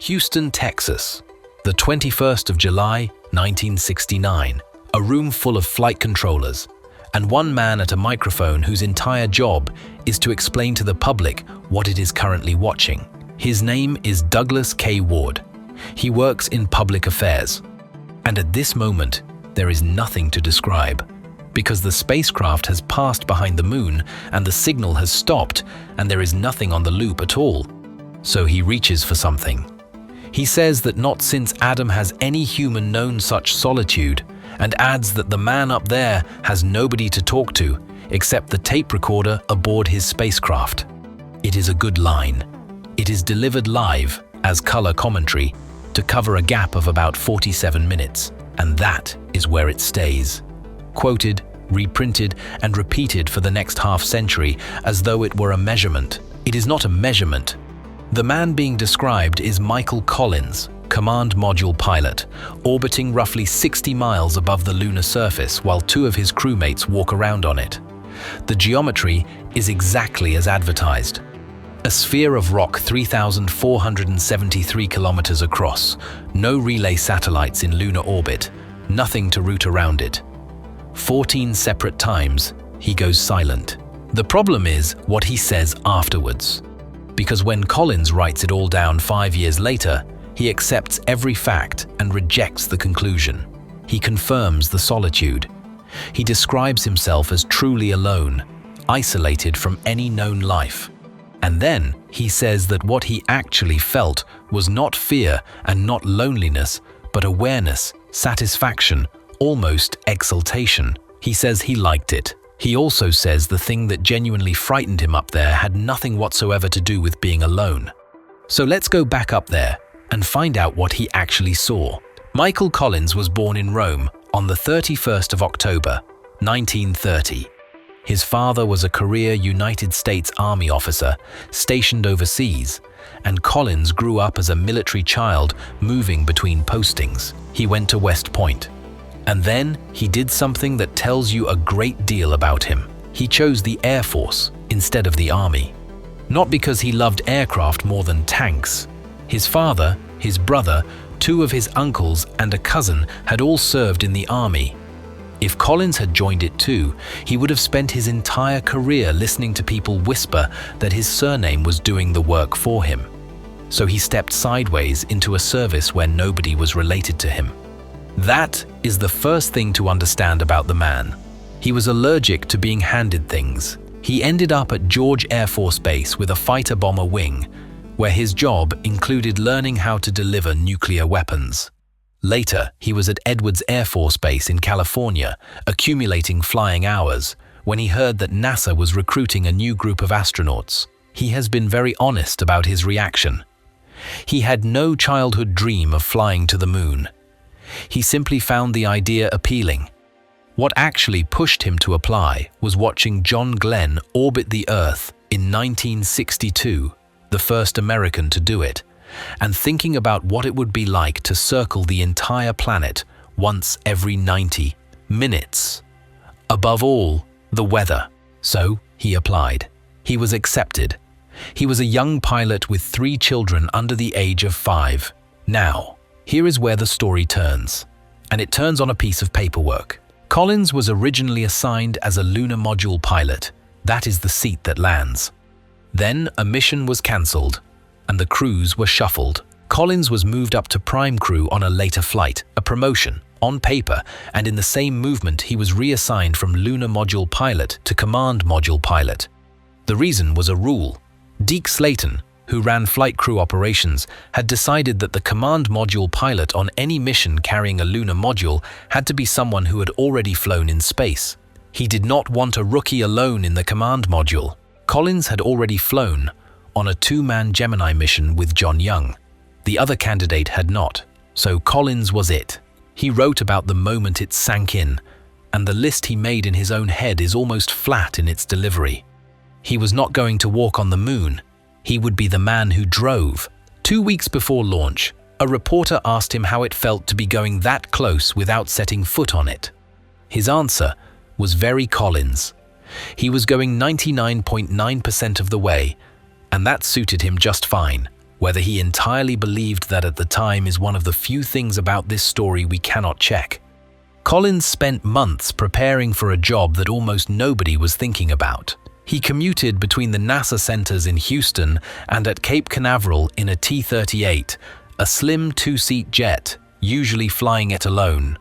Houston, Texas, the 21st of July, 1969. A room full of flight controllers, and one man at a microphone whose entire job is to explain to the public what it is currently watching. His name is Douglas K. Ward. He works in public affairs. And at this moment, there is nothing to describe, because the spacecraft has passed behind the moon and the signal has stopped and there is nothing on the loop at all. So he reaches for something. He says that not since Adam has any human known such solitude, and adds that the man up there has nobody to talk to except the tape recorder aboard his spacecraft. It is a good line. It is delivered live as color commentary to cover a gap of about 47 minutes, and that is where it stays. Quoted, reprinted, and repeated for the next half-century as though it were a measurement. It is not a measurement. The man being described is Michael Collins, command module pilot, orbiting roughly 60 miles above the lunar surface while two of his crewmates walk around on it. The geometry is exactly as advertised. A sphere of rock 3,473 kilometers across, no relay satellites in lunar orbit, nothing to route around it. 14 separate times, he goes silent. The problem is what he says afterwards. Because when Collins writes it all down 5 years later, he accepts every fact and rejects the conclusion. He confirms the solitude. He describes himself as truly alone, isolated from any known life. And then he says that what he actually felt was not fear and not loneliness, but awareness, satisfaction, almost exultation. He says he liked it. He also says the thing that genuinely frightened him up there had nothing whatsoever to do with being alone. So let's go back up there and find out what he actually saw. Michael Collins was born in Rome on the 31st of October, 1930. His father was a career United States Army officer stationed overseas, and Collins grew up as a military child moving between postings. He went to West Point. And then he did something that tells you a great deal about him. He chose the Air Force instead of the Army. Not because he loved aircraft more than tanks. His father, his brother, two of his uncles, and a cousin had all served in the Army. If Collins had joined it too, he would have spent his entire career listening to people whisper that his surname was doing the work for him. So he stepped sideways into a service where nobody was related to him. That is the first thing to understand about the man. He was allergic to being handed things. He ended up at George Air Force Base with a fighter bomber wing, where his job included learning how to deliver nuclear weapons. Later, he was at Edwards Air Force Base in California, accumulating flying hours, when he heard that NASA was recruiting a new group of astronauts. He has been very honest about his reaction. He had no childhood dream of flying to the moon. He simply found the idea appealing. What actually pushed him to apply was watching John Glenn orbit the Earth in 1962, the first American to do it, and thinking about what it would be like to circle the entire planet once every 90 minutes. Above all, the weather. So he applied. He was accepted. He was a young pilot with 3 children under the age of 5. Now, here is where the story turns, and it turns on a piece of paperwork. Collins was originally assigned as a lunar module pilot. That is the seat that lands. Then a mission was cancelled, and the crews were shuffled. Collins was moved up to prime crew on a later flight, a promotion. On paper, and in the same movement, he was reassigned from lunar module pilot to command module pilot. The reason was a rule. Deke Slayton, who ran flight crew operations, had decided that the command module pilot on any mission carrying a lunar module had to be someone who had already flown in space. He did not want a rookie alone in the command module. Collins had already flown on a 2-man Gemini mission with John Young. The other candidate had not, so Collins was it. He wrote about the moment it sank in, and the list he made in his own head is almost flat in its delivery. He was not going to walk on the moon. He would be the man who drove. 2 weeks before launch, a reporter asked him how it felt to be going that close without setting foot on it. His answer was very Collins. He was going 99.9% of the way, and that suited him just fine. Whether he entirely believed that at the time is one of the few things about this story we cannot check. Collins spent months preparing for a job that almost nobody was thinking about. He commuted between the NASA centers in Houston and at Cape Canaveral in a T-38, a slim two-seat jet, usually flying it alone.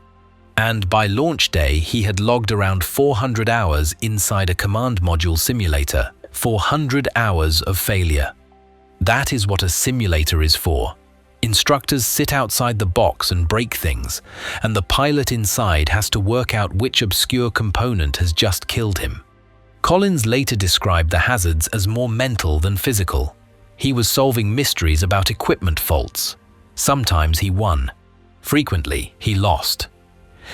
And by launch day, he had logged around 400 hours inside a command module simulator. 400 hours of failure. That is what a simulator is for. Instructors sit outside the box and break things, and the pilot inside has to work out which obscure component has just killed him. Collins later described the hazards as more mental than physical. He was solving mysteries about equipment faults. Sometimes he won. Frequently, he lost.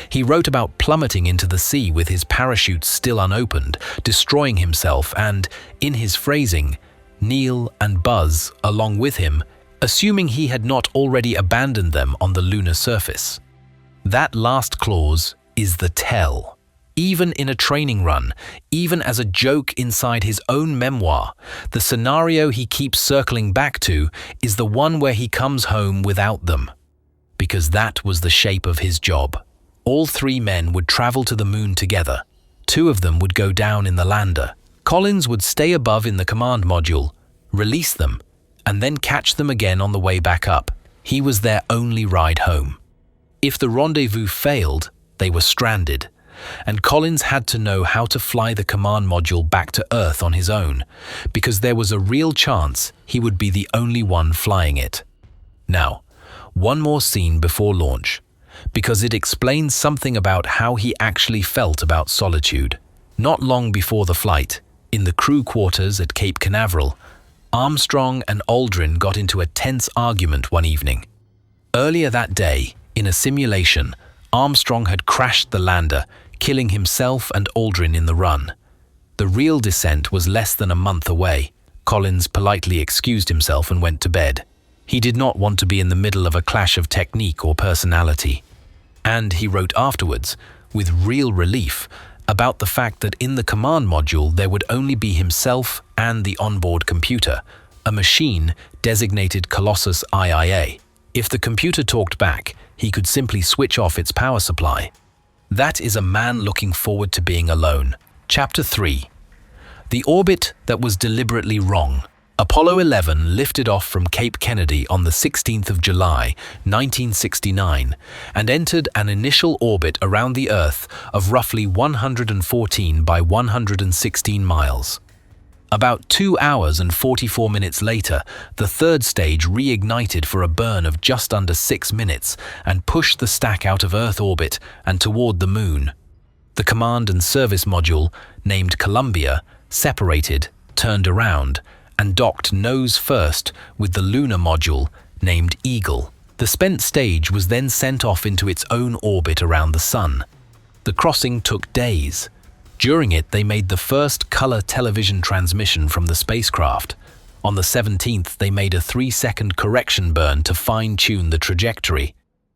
He wrote about plummeting into the sea with his parachute still unopened, destroying himself and, in his phrasing, Neil and Buzz along with him, assuming he had not already abandoned them on the lunar surface. That last clause is the tell. Even in a training run, even as a joke inside his own memoir, the scenario he keeps circling back to is the one where he comes home without them. Because that was the shape of his job. All three men would travel to the moon together. Two of them would go down in the lander. Collins would stay above in the command module, release them, and then catch them again on the way back up. He was their only ride home. If the rendezvous failed, they were stranded, and Collins had to know how to fly the command module back to Earth on his own, because there was a real chance he would be the only one flying it. Now, one more scene before launch, because it explains something about how he actually felt about solitude. Not long before the flight, in the crew quarters at Cape Canaveral, Armstrong and Aldrin got into a tense argument one evening. Earlier that day, in a simulation, Armstrong had crashed the lander, killing himself and Aldrin in the run. The real descent was less than a month away. Collins politely excused himself and went to bed. He did not want to be in the middle of a clash of technique or personality. And he wrote afterwards, with real relief, about the fact that in the command module there would only be himself and the onboard computer, a machine designated Colossus IIA. If the computer talked back, he could simply switch off its power supply. That is a man looking forward to being alone. Chapter 3. The orbit that was deliberately wrong. Apollo 11 lifted off from Cape Kennedy on the 16th of July, 1969, and entered an initial orbit around the Earth of roughly 114 by 116 miles. About 2 hours and 44 minutes later, the third stage reignited for a burn of just under 6 minutes and pushed the stack out of Earth orbit and toward the Moon. The command and service module, named Columbia, separated, turned around, and docked nose first with the lunar module, named Eagle. The spent stage was then sent off into its own orbit around the Sun. The crossing took days. During it, they made the first color television transmission from the spacecraft. On the 17th, they made a 3-second correction burn to fine-tune the trajectory.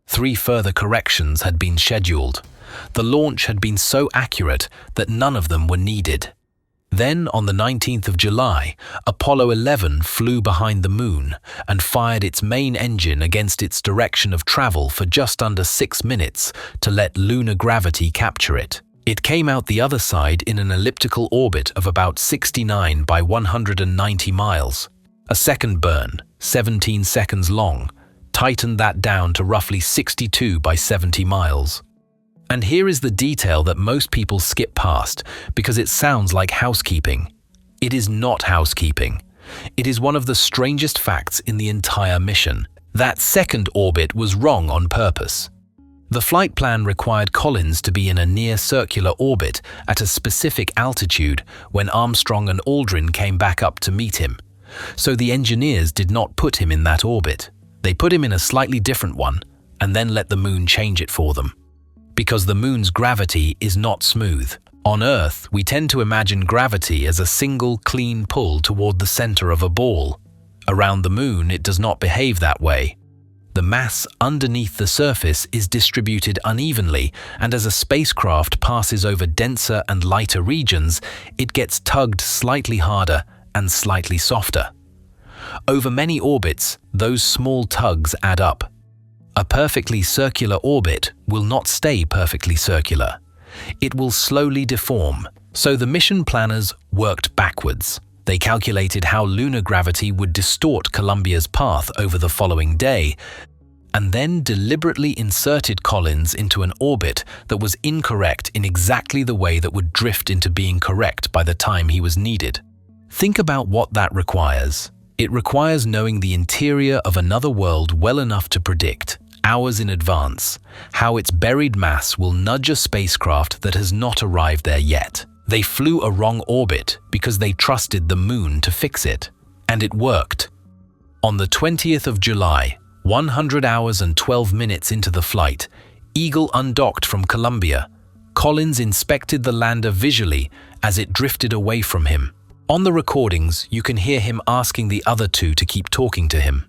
3 further corrections had been scheduled. The launch had been so accurate that none of them were needed. Then, on the 19th of July, Apollo 11 flew behind the Moon and fired its main engine against its direction of travel for just under 6 minutes to let lunar gravity capture it. It came out the other side in an elliptical orbit of about 69 by 190 miles. A second burn, 17 seconds long, tightened that down to roughly 62 by 70 miles. And here is the detail that most people skip past because it sounds like housekeeping. It is not housekeeping. It is one of the strangest facts in the entire mission. That second orbit was wrong on purpose. The flight plan required Collins to be in a near-circular orbit at a specific altitude when Armstrong and Aldrin came back up to meet him. So the engineers did not put him in that orbit. They put him in a slightly different one and then let the Moon change it for them. Because the Moon's gravity is not smooth. On Earth, we tend to imagine gravity as a single, clean pull toward the center of a ball. Around the Moon, it does not behave that way. The mass underneath the surface is distributed unevenly, and as a spacecraft passes over denser and lighter regions, it gets tugged slightly harder and slightly softer. Over many orbits, those small tugs add up. A perfectly circular orbit will not stay perfectly circular. It will slowly deform. So the mission planners worked backwards. They calculated how lunar gravity would distort Columbia's path over the following day, and then deliberately inserted Collins into an orbit that was incorrect in exactly the way that would drift into being correct by the time he was needed. Think about what that requires. It requires knowing the interior of another world well enough to predict, hours in advance, how its buried mass will nudge a spacecraft that has not arrived there yet. They flew a wrong orbit because they trusted the moon to fix it, and it worked. On the 20th of July, 100 hours and 12 minutes into the flight, Eagle undocked from Columbia. Collins inspected the lander visually as it drifted away from him. On the recordings, you can hear him asking the other two to keep talking to him.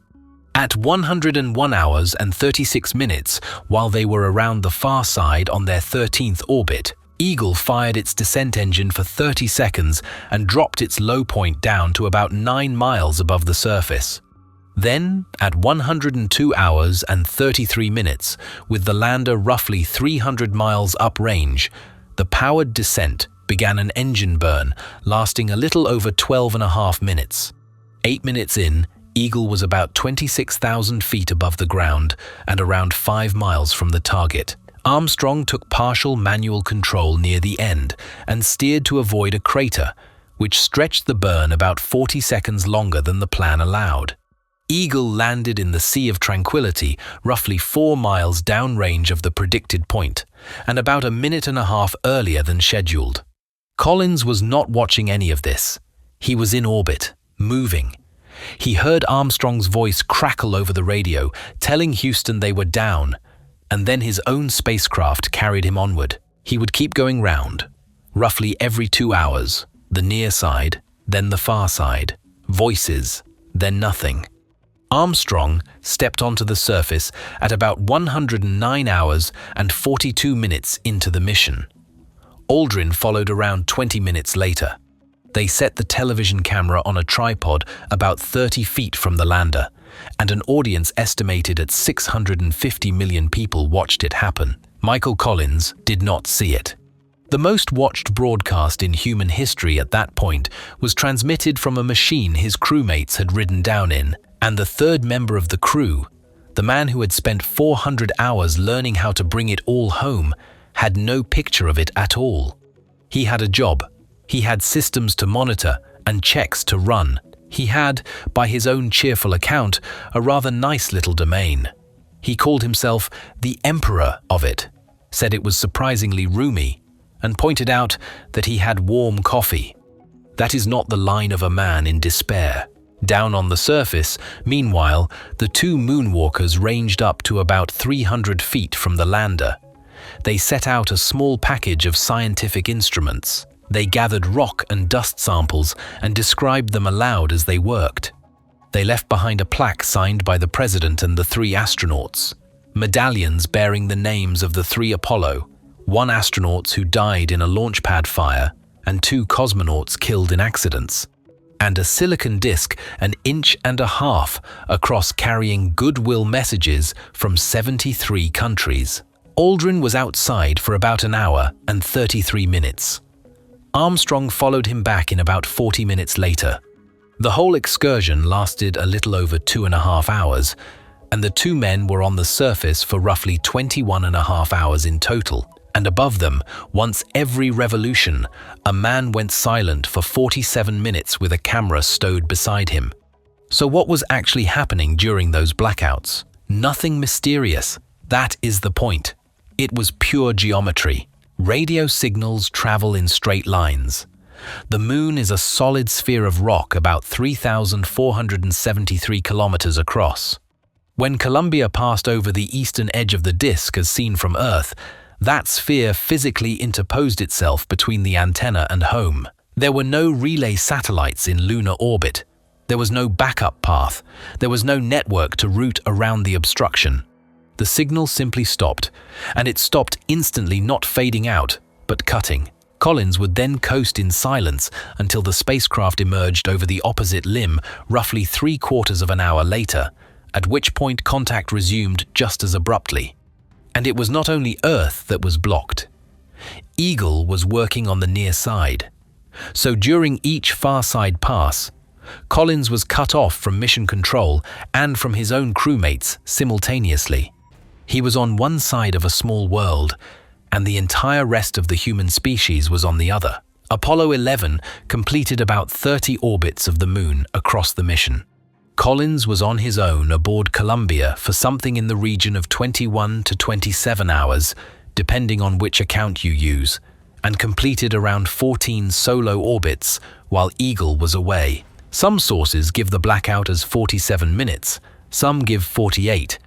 At 101 hours and 36 minutes, while they were around the far side on their 13th orbit, Eagle fired its descent engine for 30 seconds and dropped its low point down to about 9 miles above the surface. Then, at 102 hours and 33 minutes, with the lander roughly 300 miles uprange, the powered descent began an engine burn lasting a little over 12.5 minutes. 8 minutes in, Eagle was about 26,000 feet above the ground and around 5 miles from the target. Armstrong took partial manual control near the end and steered to avoid a crater, which stretched the burn about 40 seconds longer than the plan allowed. Eagle landed in the Sea of Tranquility, roughly 4 miles downrange of the predicted point, and about a minute and a half earlier than scheduled. Collins was not watching any of this. He was in orbit, moving. He heard Armstrong's voice crackle over the radio, telling Houston they were down, and then his own spacecraft carried him onward. He would keep going round, roughly every 2 hours, the near side, then the far side, voices, then nothing. Armstrong stepped onto the surface at about 109 hours and 42 minutes into the mission. Aldrin followed around 20 minutes later. They set the television camera on a tripod about 30 feet from the lander, and an audience estimated at 650 million people watched it happen. Michael Collins did not see it. The most watched broadcast in human history at that point was transmitted from a machine his crewmates had ridden down in, and the third member of the crew, the man who had spent 400 hours learning how to bring it all home, had no picture of it at all. He had a job. He had systems to monitor and checks to run. He had, by his own cheerful account, a rather nice little domain. He called himself the Emperor of it, said it was surprisingly roomy, and pointed out that he had warm coffee. That is not the line of a man in despair. Down on the surface, meanwhile, the two moonwalkers ranged up to about 300 feet from the lander. They set out a small package of scientific instruments. They gathered rock and dust samples and described them aloud as they worked. They left behind a plaque signed by the president and the 3 astronauts, medallions bearing the names of the 3 Apollo, 1 astronauts who died in a launch pad fire and 2 cosmonauts killed in accidents, and a silicon disc 1.5 inches across carrying goodwill messages from 73 countries. Aldrin was outside for about an hour and 33 minutes. Armstrong followed him back in about 40 minutes later. The whole excursion lasted a little over 2.5 hours, and the 2 men were on the surface for roughly 21.5 hours in total. And above them, once every revolution, a man went silent for 47 minutes with a camera stowed beside him. So what was actually happening during those blackouts? Nothing mysterious. That is the point. It was pure geometry. Radio signals travel in straight lines. The moon is a solid sphere of rock about 3,473 kilometers across. When Columbia passed over the eastern edge of the disk as seen from Earth, that sphere physically interposed itself between the antenna and home. There were no relay satellites in lunar orbit. There was no backup path. There was no network to route around the obstruction. The signal simply stopped, and it stopped instantly, not fading out, but cutting. Collins would then coast in silence until the spacecraft emerged over the opposite limb roughly 3/4 of an hour later, at which point contact resumed just as abruptly. And it was not only Earth that was blocked. Eagle was working on the near side. So during each far side pass, Collins was cut off from mission control and from his own crewmates simultaneously. He was on one side of a small world, and the entire rest of the human species was on the other. Apollo 11 completed about 30 orbits of the Moon across the mission. Collins was on his own aboard Columbia for something in the region of 21 to 27 hours, depending on which account you use, and completed around 14 solo orbits while Eagle was away. Some sources give the blackout as 47 minutes, some give 48.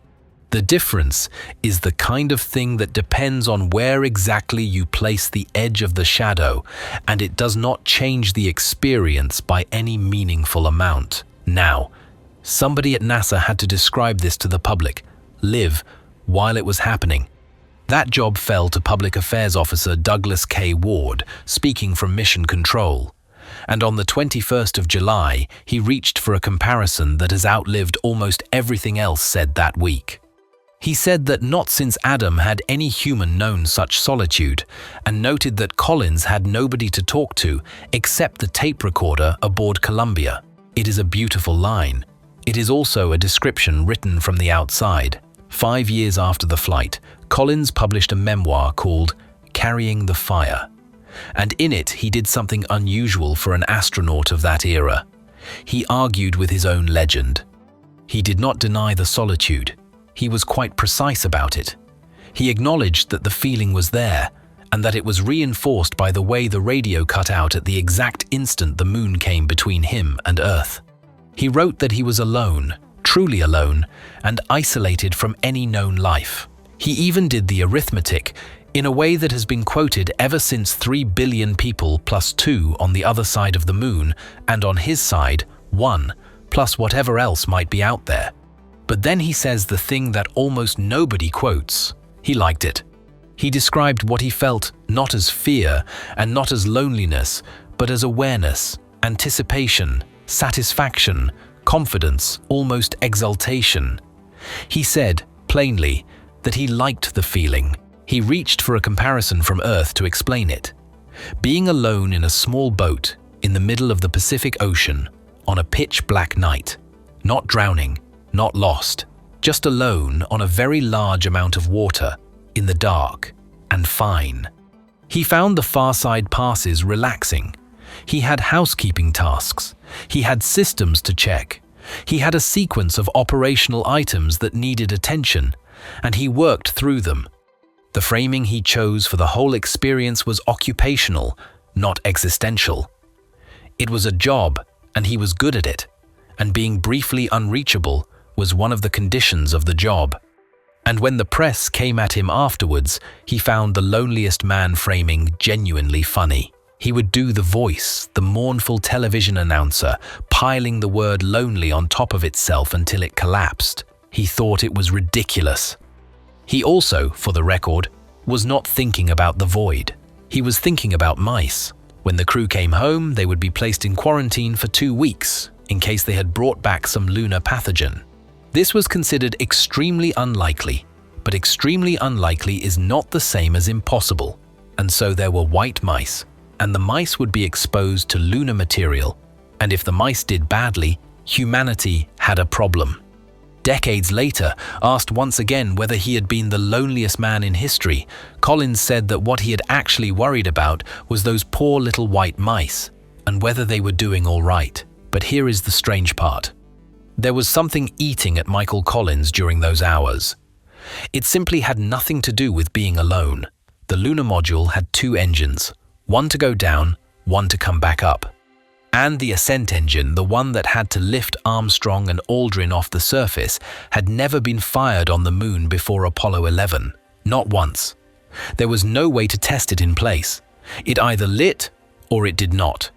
The difference is the kind of thing that depends on where exactly you place the edge of the shadow, and it does not change the experience by any meaningful amount. Now, somebody at NASA had to describe this to the public, live, while it was happening. That job fell to Public Affairs Officer Douglas K. Ward, speaking from Mission Control. And on the 21st of July, he reached for a comparison that has outlived almost everything else said that week. He said that not since Adam had any human known such solitude, and noted that Collins had nobody to talk to except the tape recorder aboard Columbia. It is a beautiful line. It is also a description written from the outside. 5 years after the flight, Collins published a memoir called Carrying the Fire. And in it, he did something unusual for an astronaut of that era. He argued with his own legend. He did not deny the solitude. He was quite precise about it. He acknowledged that the feeling was there, and that it was reinforced by the way the radio cut out at the exact instant the Moon came between him and Earth. He wrote that he was alone, truly alone, and isolated from any known life. He even did the arithmetic in a way that has been quoted ever since 3 billion people plus 2 on the other side of the Moon, and on his side, 1, plus whatever else might be out there. But then he says the thing that almost nobody quotes. He liked it. He described what he felt not as fear and not as loneliness, but as awareness, anticipation, satisfaction, confidence, almost exultation. He said, plainly, that he liked the feeling. He reached for a comparison from Earth to explain it. Being alone in a small boat in the middle of the Pacific Ocean on a pitch-black night, not drowning, not lost, just alone on a very large amount of water, in the dark, and fine. He found the far side passes relaxing. He had housekeeping tasks. He had systems to check. He had a sequence of operational items that needed attention, and he worked through them. The framing he chose for the whole experience was occupational, not existential. It was a job, and he was good at it, and being briefly unreachable was one of the conditions of the job. And when the press came at him afterwards, he found the loneliest man framing genuinely funny. He would do the voice, the mournful television announcer, piling the word lonely on top of itself until it collapsed. He thought it was ridiculous. He also, for the record, was not thinking about the void. He was thinking about mice. When the crew came home, they would be placed in quarantine for 2 weeks, in case they had brought back some lunar pathogen. This was considered extremely unlikely, but extremely unlikely is not the same as impossible. And so there were white mice, and the mice would be exposed to lunar material, and if the mice did badly, humanity had a problem. Decades later, asked once again whether he had been the loneliest man in history, Collins said that what he had actually worried about was those poor little white mice, and whether they were doing all right. But here is the strange part. There was something eating at Michael Collins during those hours. It simply had nothing to do with being alone. The lunar module had 2 engines, one to go down, one to come back up. And the ascent engine, the one that had to lift Armstrong and Aldrin off the surface, had never been fired on the Moon before Apollo 11. Not once. There was no way to test it in place. It either lit or it did not.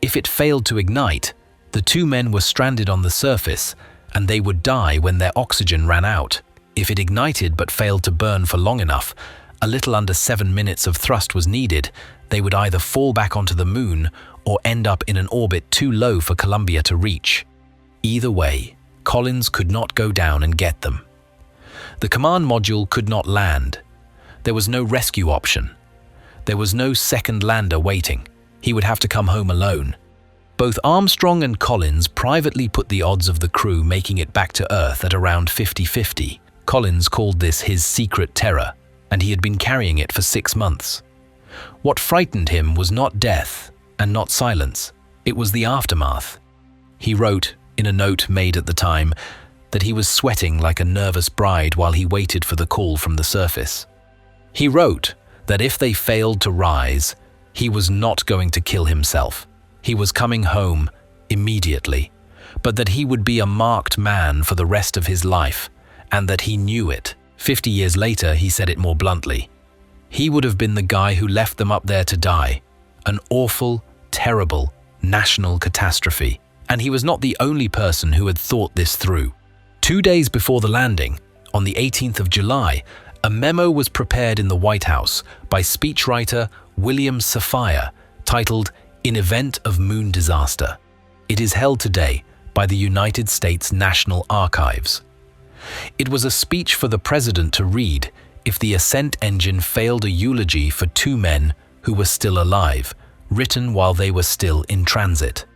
If it failed to ignite, the 2 men were stranded on the surface, and they would die when their oxygen ran out. If it ignited but failed to burn for long enough, a little under 7 minutes of thrust was needed, they would either fall back onto the moon or end up in an orbit too low for Columbia to reach. Either way, Collins could not go down and get them. The command module could not land. There was no rescue option. There was no second lander waiting. He would have to come home alone. Both Armstrong and Collins privately put the odds of the crew making it back to Earth at around 50-50. Collins called this his secret terror, and he had been carrying it for 6 months. What frightened him was not death and not silence. It was the aftermath. He wrote, in a note made at the time, that he was sweating like a nervous bride while he waited for the call from the surface. He wrote that if they failed to rise, he was not going to kill himself. He was coming home immediately, but that he would be a marked man for the rest of his life, and that he knew it. 50 years later, he said it more bluntly. He would have been the guy who left them up there to die. An awful, terrible, national catastrophe. And he was not the only person who had thought this through. 2 days before the landing, on the 18th of July, a memo was prepared in the White House by speechwriter William Safire, titled "In Event of Moon Disaster." It is held today by the United States National Archives. It was a speech for the president to read if the ascent engine failed, a eulogy for 2 men who were still alive, written while they were still in transit.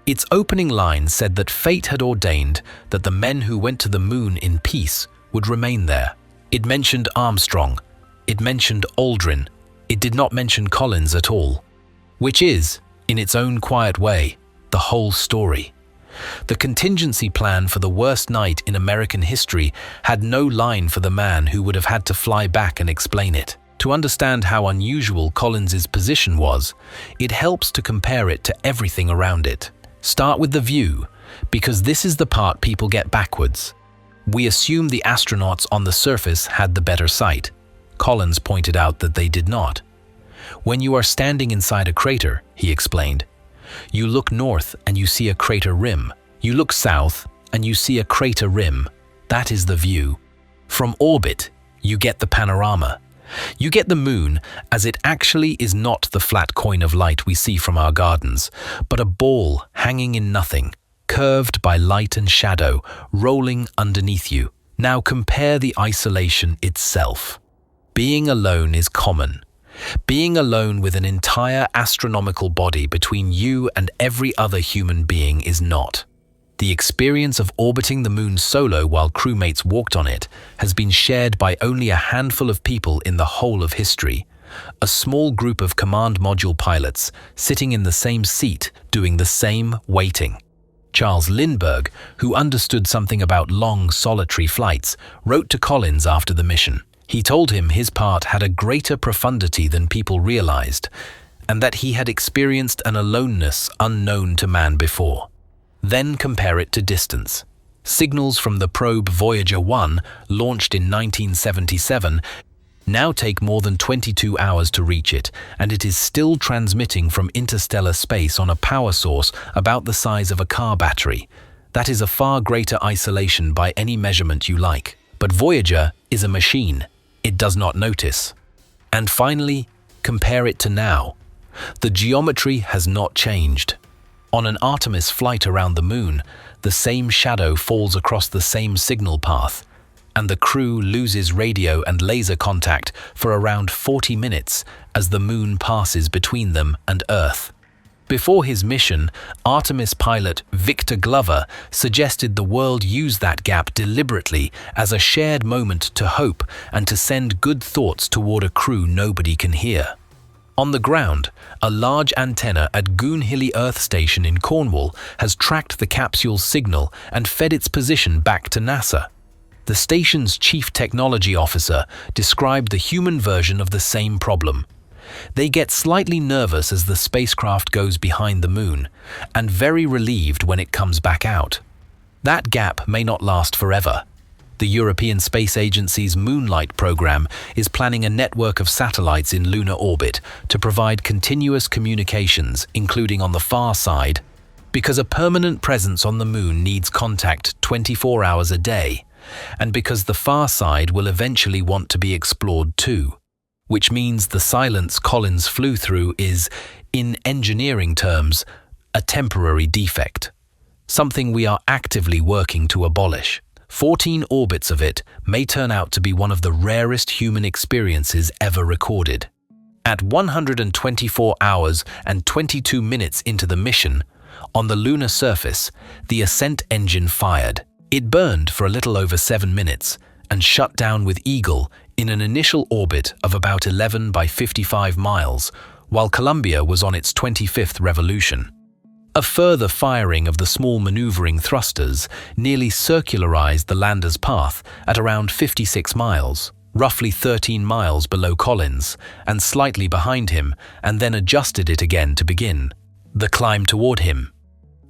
Its opening line said that fate had ordained that the men who went to the moon in peace would remain there. It mentioned Armstrong. It mentioned Aldrin. It did not mention Collins at all, which is, in its own quiet way, the whole story. The contingency plan for the worst night in American history had no line for the man who would have had to fly back and explain it. To understand how unusual Collins's position was, it helps to compare it to everything around it. Start with the view, because this is the part people get backwards. We assume the astronauts on the surface had the better sight. Collins pointed out that they did not. When you are standing inside a crater, he explained, you look north and you see a crater rim. You look south and you see a crater rim. That is the view. From orbit, you get the panorama. You get the moon as it actually is not the flat coin of light we see from our gardens, but a ball hanging in nothing, curved by light and shadow, rolling underneath you. Now compare the isolation itself. Being alone is common. Being alone with an entire astronomical body between you and every other human being is not. The experience of orbiting the moon solo while crewmates walked on it has been shared by only a handful of people in the whole of history. A small group of command module pilots sitting in the same seat doing the same waiting. Charles Lindbergh, who understood something about long, solitary flights, wrote to Collins after the mission. He told him his part had a greater profundity than people realized, and that he had experienced an aloneness unknown to man before. Then compare it to distance. Signals from the probe Voyager 1, launched in 1977, now take more than 22 hours to reach it, and it is still transmitting from interstellar space on a power source about the size of a car battery. That is a far greater isolation by any measurement you like. But Voyager is a machine. It does not notice. And finally, compare it to now. The geometry has not changed. On an Artemis flight around the moon, the same shadow falls across the same signal path, and the crew loses radio and laser contact for around 40 minutes as the moon passes between them and Earth. Before his mission, Artemis pilot Victor Glover suggested the world use that gap deliberately as a shared moment to hope and to send good thoughts toward a crew nobody can hear. On the ground, a large antenna at Goonhilly Earth Station in Cornwall has tracked the capsule's signal and fed its position back to NASA. The station's chief technology officer described the human version of the same problem. They get slightly nervous as the spacecraft goes behind the moon, and very relieved when it comes back out. That gap may not last forever. The European Space Agency's Moonlight program is planning a network of satellites in lunar orbit to provide continuous communications, including on the far side, because a permanent presence on the moon needs contact 24 hours a day, and because the far side will eventually want to be explored too. which means the silence Collins flew through is, in engineering terms, a temporary defect, something we are actively working to abolish. 14 orbits of it may turn out to be one of the rarest human experiences ever recorded. At 124 hours and 22 minutes into the mission, on the lunar surface, the ascent engine fired. It burned for a little over 7 minutes and shut down with Eagle in an initial orbit of about 11 by 55 miles, while Columbia was on its 25th revolution. A further firing of the small maneuvering thrusters nearly circularized the lander's path at around 56 miles, roughly 13 miles below Collins, and slightly behind him, and then adjusted it again to begin the climb toward him.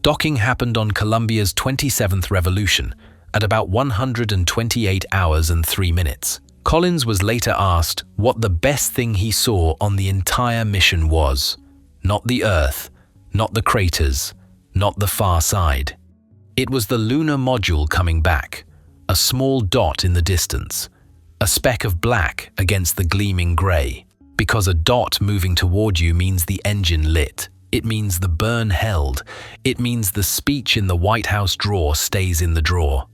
Docking happened on Columbia's 27th revolution at about 128 hours and 3 minutes. Collins was later asked what the best thing he saw on the entire mission was. Not the Earth, not the craters, not the far side. It was the lunar module coming back, a small dot in the distance, a speck of black against the gleaming grey. Because a dot moving toward you means the engine lit. It means the burn held. It means the speech in the White House drawer stays in the drawer.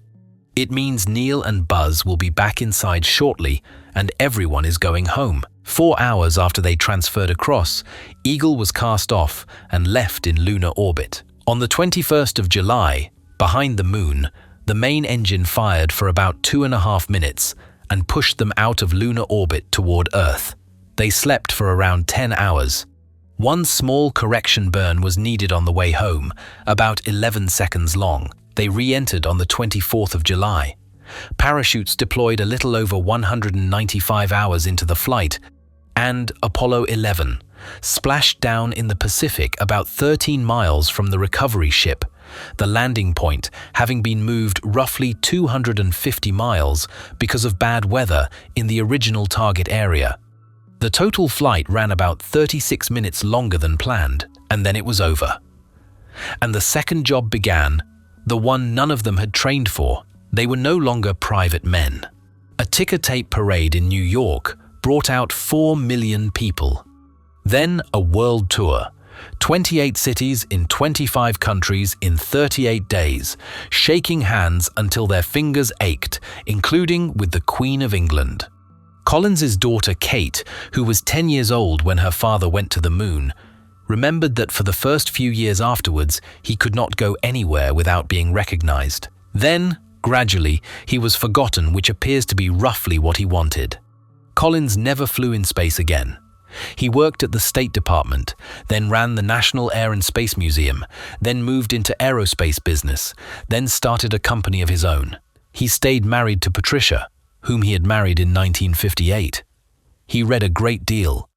It means Neil and Buzz will be back inside shortly and everyone is going home. 4 hours after they transferred across, Eagle was cast off and left in lunar orbit. On the 21st of July, behind the moon, the main engine fired for about 2.5 minutes and pushed them out of lunar orbit toward Earth. They slept for around 10 hours. One small correction burn was needed on the way home, about 11 seconds long. They re-entered on the 24th of July. Parachutes deployed a little over 195 hours into the flight, and Apollo 11 splashed down in the Pacific about 13 miles from the recovery ship, the landing point having been moved roughly 250 miles because of bad weather in the original target area. The total flight ran about 36 minutes longer than planned, and then it was over. And the second job began, the one none of them had trained for. They were no longer private men. A ticker tape parade in New York brought out 4 million people. Then a world tour, 28 cities in 25 countries in 38 days, shaking hands until their fingers ached, including with the Queen of England. Collins's daughter Kate, who was 10 years old when her father went to the moon, remembered that for the first few years afterwards, he could not go anywhere without being recognized. Then, gradually, he was forgotten, which appears to be roughly what he wanted. Collins never flew in space again. He worked at the State Department, then ran the National Air and Space Museum, then moved into aerospace business, then started a company of his own. He stayed married to Patricia, whom he had married in 1958. He read a great deal.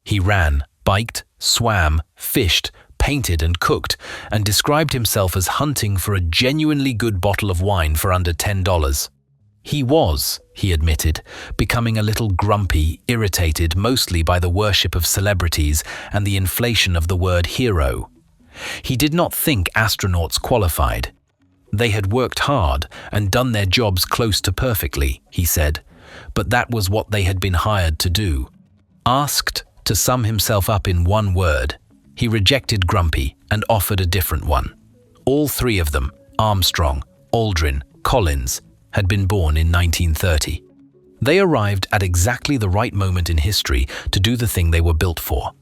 He ran, biked, swam, fished, painted and cooked, and described himself as hunting for a genuinely good bottle of wine for under $10. He was, he admitted, becoming a little grumpy, irritated mostly by the worship of celebrities and the inflation of the word hero. He did not think astronauts qualified. They had worked hard and done their jobs close to perfectly, he said, but that was what they had been hired to do. Asked to sum himself up in one word, he rejected grumpy and offered a different one. All three of them, Armstrong, Aldrin, Collins, had been born in 1930. They arrived at exactly the right moment in history to do the thing they were built for.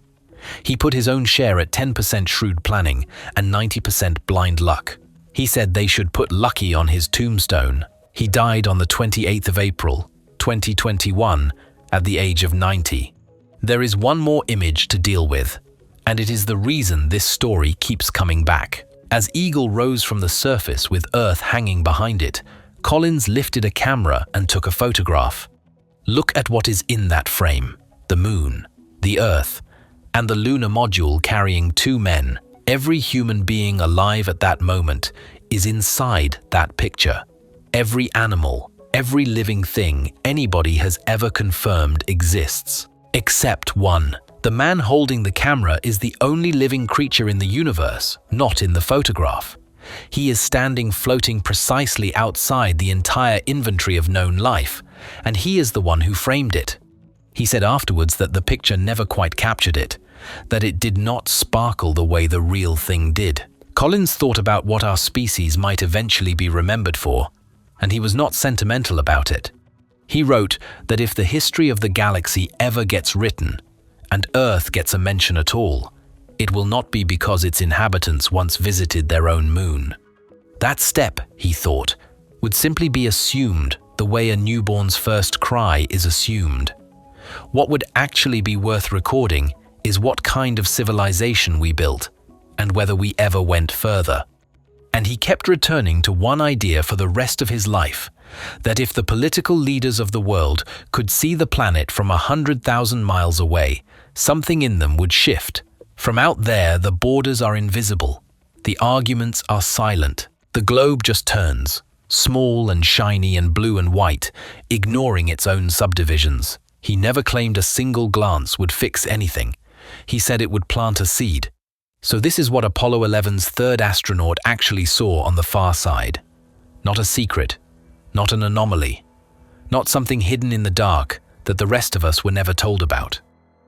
He put his own share at 10% shrewd planning and 90% blind luck. He said they should put lucky on his tombstone. He died on the 28th of April, 2021, at the age of 90. There is one more image to deal with, and it is the reason this story keeps coming back. As Eagle rose from the surface with Earth hanging behind it, Collins lifted a camera and took a photograph. Look at what is in that frame: the moon, the Earth, and the lunar module carrying 2 men. Every human being alive at that moment is inside that picture. Every animal, every living thing anybody has ever confirmed exists. Except one. The man holding the camera is the only living creature in the universe, not in the photograph. He is standing floating precisely outside the entire inventory of known life, and he is the one who framed it. He said afterwards that the picture never quite captured it, that it did not sparkle the way the real thing did. Collins thought about what our species might eventually be remembered for, and he was not sentimental about it. He wrote that if the history of the galaxy ever gets written, and Earth gets a mention at all, it will not be because its inhabitants once visited their own moon. That step, he thought, would simply be assumed the way a newborn's first cry is assumed. What would actually be worth recording is what kind of civilization we built, and whether we ever went further. And he kept returning to one idea for the rest of his life, that if the political leaders of the world could see the planet from 100,000 miles away, something in them would shift. From out there, the borders are invisible. The arguments are silent. The globe just turns, small and shiny and blue and white, ignoring its own subdivisions. He never claimed a single glance would fix anything. He said it would plant a seed. So this is what Apollo 11's third astronaut actually saw on the far side. Not a secret, not an anomaly, not something hidden in the dark that the rest of us were never told about.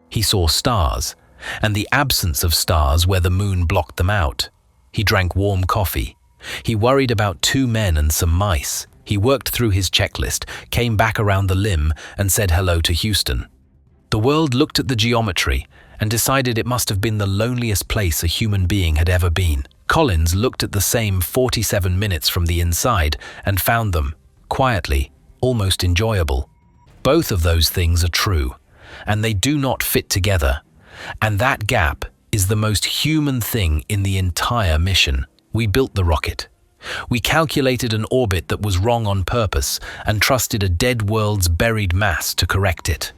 He saw stars, and the absence of stars where the moon blocked them out. He drank warm coffee. He worried about 2 men and some mice. He worked through his checklist, came back around the limb, and said hello to Houston. The world looked at the geometry and decided it must have been the loneliest place a human being had ever been. Collins looked at the same 47 minutes from the inside and found them, quietly, almost enjoyable. Both of those things are true, and they do not fit together. And that gap is the most human thing in the entire mission. We built the rocket. We calculated an orbit that was wrong on purpose and trusted a dead world's buried mass to correct it.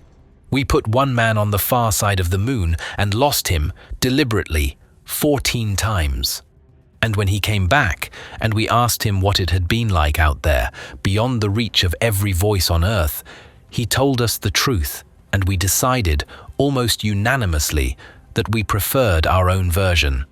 We put one man on the far side of the moon and lost him, deliberately, 14 times. And when he came back and we asked him what it had been like out there, beyond the reach of every voice on Earth, he told us the truth, and we decided, almost unanimously, that we preferred our own version.